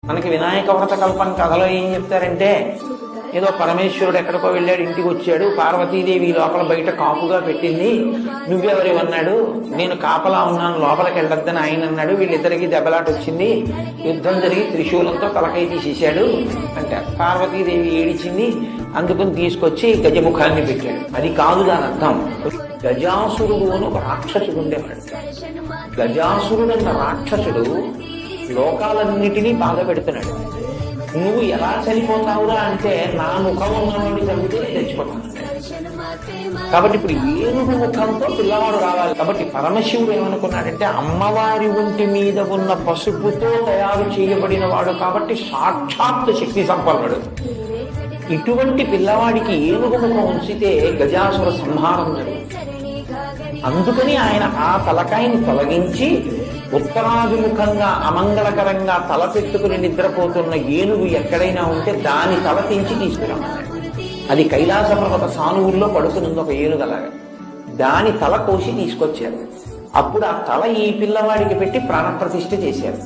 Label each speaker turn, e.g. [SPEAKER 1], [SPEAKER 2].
[SPEAKER 1] మనకి వినాయక వ్రత కల్పన కథలో ఏం చెప్తారంటే, ఏదో పరమేశ్వరుడు ఎక్కడికో వెళ్ళాడు, ఇంటికి వచ్చాడు, పార్వతీదేవి లోపల బయట కాపుగా పెట్టింది, నువ్వెవరి అన్నాడు, నేను కాపలా ఉన్నాను లోపలికి వెళ్ళొద్దని ఆయన అన్నాడు, వీళ్ళిద్దరికి దెబ్బలాట వచ్చింది, యుద్ధం జరిగి త్రిశూలంతో తలకై తీసేశాడు అంటే పార్వతీదేవి ఏడిచింది, అందుకుని తీసుకొచ్చి గజముఖాన్ని పెట్టాడు. అది కాదు దాని అర్థం. గజాసురుడు అని ఒక రాక్షసుడు ఉండేవాడు. గజాసురుడు అన్న రాక్షసుడు లోకాలన్నిటినీ బాధ పెడుతున్నాడు. నువ్వు ఎలా చనిపోతావురా అంటే, నా ముఖం ఉన్నవాడు చదివితే నేను చచ్చిపోతాను. కాబట్టి ఇప్పుడు ఏనుగు ముఖంతో పిల్లవాడు రావాలి. కాబట్టి పరమశివుడు ఏమనుకున్నాడంటే, అమ్మవారి ఒంటి మీద ఉన్న పసుపుతో తయారు చేయబడిన వాడు కాబట్టి సాక్షాత్ శక్తి సంపన్నుడు. ఇటువంటి పిల్లవాడికి ఏనుగు ముఖం ఉంచితే గజాసుర సంహారం జరుగుతుంది. అందుకని ఆయన ఆ తలకాయని తొలగించి ఉత్తరాభిముఖంగా అమంగళకరంగా తల పెట్టుకుని నిద్రపోతున్న ఏనుగు ఎక్కడైనా ఉంటే దాని తల తెంచి తీసుకురామన్నాడు. అది కైలాస పర్వత సానువుల్లో పడుకునుంది ఒక ఏనుగలాగా. దాని తల కోసి తీసుకొచ్చారు. అప్పుడు ఆ తల ఈ పిల్లవాడికి పెట్టి ప్రాణప్రతిష్ఠ చేశారు.